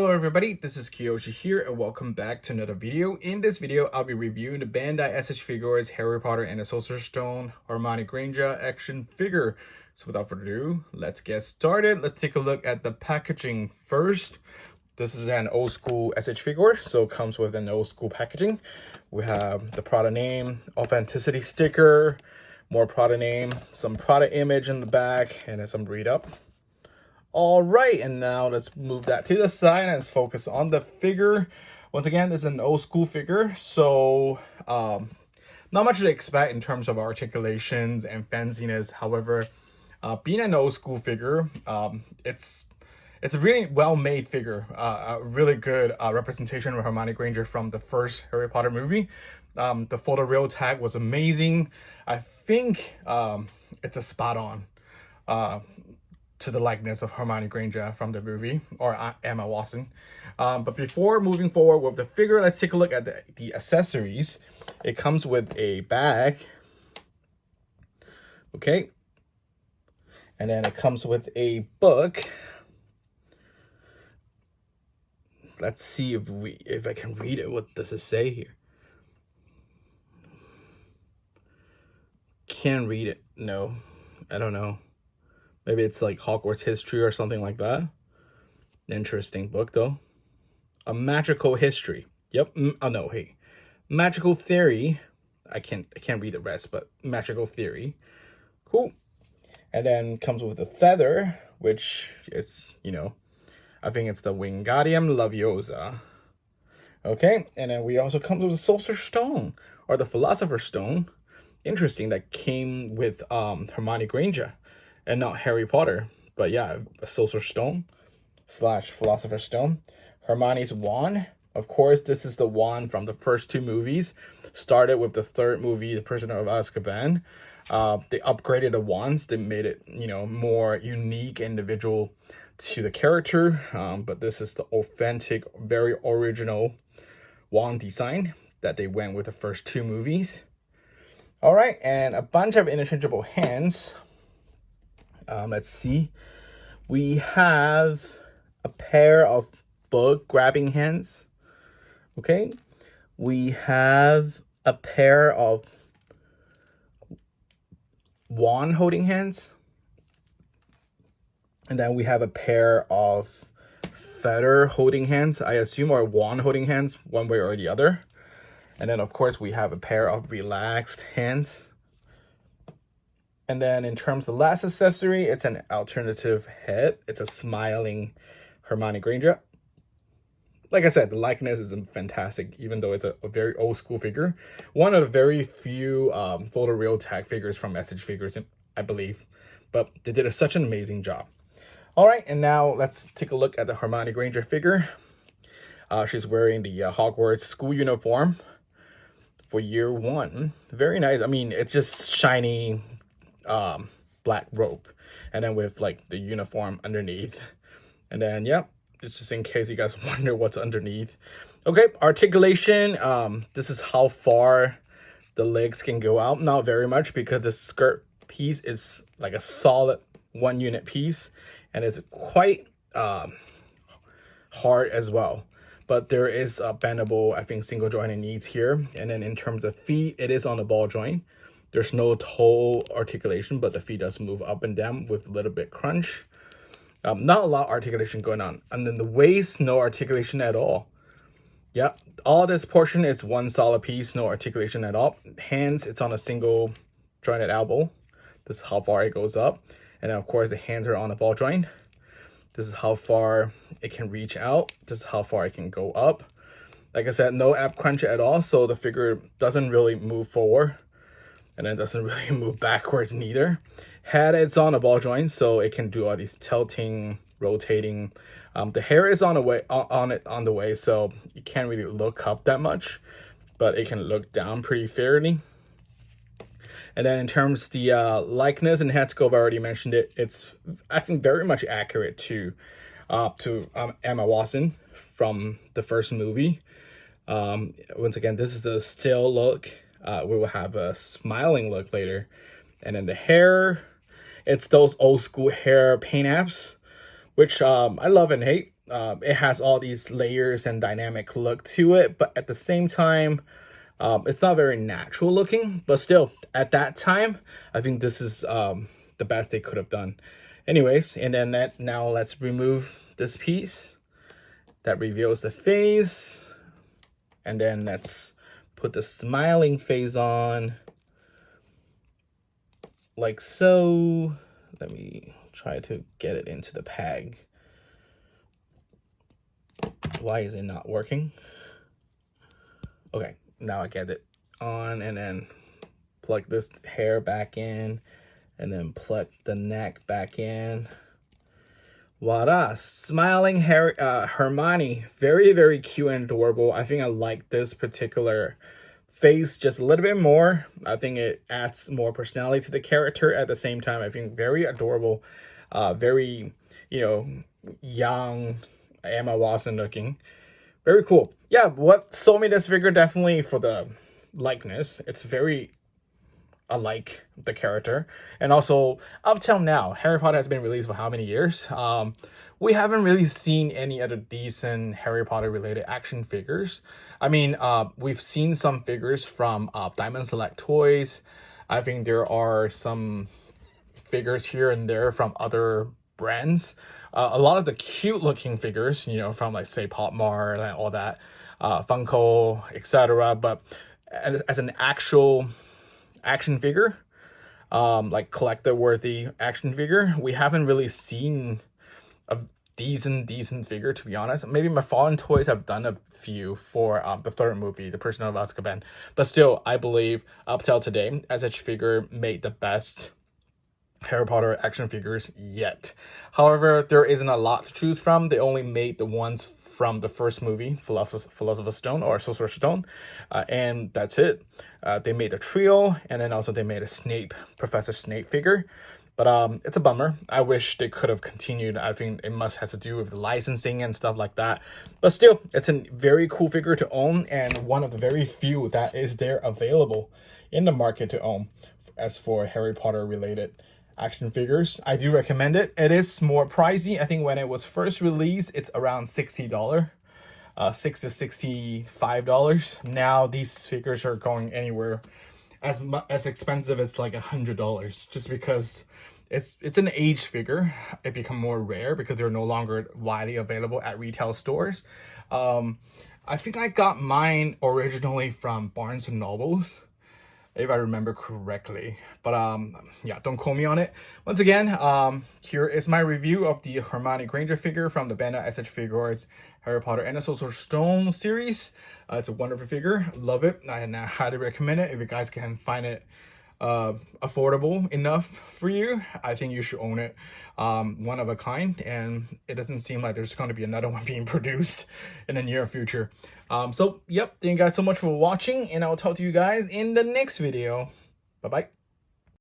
Hello everybody, this is Kiyoshi here and welcome back to another video. In this video, I'll be reviewing the Bandai S.H.Figuarts Harry Potter and the Sorcerer's Stone Hermione Granger action figure. So without further ado, let's get started. Let's take a look at the packaging first. This is an old school S.H.Figuart, so it comes with an old school packaging. We have the product name, authenticity sticker, more product name, some product image in the back, and then some read up. All right, and now let's move that to the side and let's focus on the figure. Once again, this is an old school figure, so not much to expect in terms of articulations and fanciness. However, being an old school figure, it's a really well-made figure, a really good representation of Hermione Granger from the first Harry Potter movie. The photo real tag was amazing. I think it's a spot on to the likeness of Hermione Granger from the movie, or Emma Watson. But before moving forward with the figure, let's take a look at the accessories. It comes with a bag, okay, and then it comes with a book. Let's see if I can read it. What does it say here? Can't read it. No, I don't know. Maybe it's like Hogwarts history or something like that. Interesting book though. A magical history. Yep. Oh no, hey. Magical theory. I can't read the rest, but magical theory. Cool. And then comes with a feather, which is, I think it's the Wingardium Leviosa. Okay, and then we also comes with a Sorcerer's Stone, or the Philosopher's Stone. Interesting, that came with Hermione Granger and not Harry Potter. But yeah, a Sorcerer's Stone / Philosopher's Stone. Hermione's wand. Of course, this is the wand from the first two movies. Started with the third movie, The Prisoner of Azkaban. They upgraded the wands. They made it, more unique, individual to the character. But this is the authentic, very original wand design that they went with the first two movies. All right, and a bunch of interchangeable hands. Let's see. We have a pair of book grabbing hands. Okay. We have a pair of wand holding hands. And then we have a pair of feather holding hands, I assume, or wand holding hands, one way or the other. And then, of course, we have a pair of relaxed hands. And then in terms of the last accessory, it's an alternative head. It's a smiling Hermione Granger. Like I said, the likeness is fantastic, even though it's a very old school figure. One of the very few photo real tag figures from S.H.Figuarts, I believe. But they did such an amazing job. All right, and now let's take a look at the Hermione Granger figure. She's wearing the Hogwarts school uniform for year one. Very nice. I mean, it's just shiny black robe, and then with like the uniform underneath. And then just in case you guys wonder what's underneath. Okay, articulation. This is how far the legs can go out. Not very much, because the skirt piece is like a solid 1 unit piece, and it's quite hard as well. But there is a bendable, I think, single jointed knees here. And then in terms of feet, it is on the ball joint. There's no toe articulation, but the feet does move up and down with a little bit crunch. Not a lot of articulation going on. And then the waist, no articulation at all. Yep, all this portion is one solid piece, no articulation at all. Hands, it's on a single jointed elbow. This is how far it goes up. And then, of course, the hands are on the ball joint. This is how far it can reach out. This is how far it can go up. Like I said, no ab crunch at all, so the figure doesn't really move forward. And then doesn't really move backwards neither. Head, it's on a ball joint, so it can do all these tilting, rotating. The hair is on the way, so you can't really look up that much, but it can look down pretty fairly. And then in terms of the likeness and head sculpt, I already mentioned it. It's, I think, very much accurate to Emma Watson from the first movie. Once again, this is the still look. We will have a smiling look later. And then the hair, it's those old school hair paint apps, which I love and hate. it has all these layers and dynamic look to it, but at the same time, it's not very natural looking. But still, at that time, I think this is the best they could have done. Anyways, and then now let's remove this piece that reveals the face, and then let's put the smiling face on, like so. Let me try to get it into the peg. Why is it not working? Okay, now I get it on, and then plug this hair back in, and then plug the neck back in. Voila, smiling Hermione. Very, very cute and adorable. I think I like this particular face just a little bit more. I think it adds more personality to the character. At the same time, I think very adorable, very, you know, young Emma Watson looking. Very cool. Yeah, what sold me this figure, definitely for the likeness. It's very alike the character. And also, up till now, Harry Potter has been released for how many years? We haven't really seen any other decent Harry Potter related action figures. I mean, we've seen some figures from Diamond Select Toys. I think there are some figures here and there from other brands. A lot of the cute looking figures, you know, from like say Pop Mart and all that, Funko, etc. But as an actual action figure, like collector worthy action figure, we haven't really seen a decent figure, to be honest. Maybe my Fallen Toys have done a few for the third movie, The Prisoner of Azkaban, but still, I believe up till today, S.H.Figuarts made the best Harry Potter action figures yet. However, there isn't a lot to choose from. They only made the ones from the first movie, Philosopher's Stone or Sorcerer's Stone, and that's it. They made a trio, and then also they made a Professor Snape figure. But it's a bummer. I wish they could have continued. I think it must have to do with the licensing and stuff like that. But still, it's a very cool figure to own, and one of the very few that is there available in the market to own as for Harry Potter related action figures. I do recommend it. It is more pricey. I think when it was first released, it's around $60, $6 to $65. Now these figures are going anywhere as expensive as like $100, just because it's an aged figure. It become more rare because they're no longer widely available at retail stores. I think I got mine originally from Barnes and Nobles, if I remember correctly. But yeah, don't quote me on it. Once again, here is my review of the Hermione Granger figure from the Bandai S.H.Figuarts Harry Potter and the Sorcerer's Stone series. It's a wonderful figure. Love it. And I highly recommend it. If you guys can find it affordable enough for you, I think you should own it. One of a kind, and it doesn't seem like there's going to be another one being produced in the near future. So yep, thank you guys so much for watching, and I'll talk to you guys in the next video. Bye bye.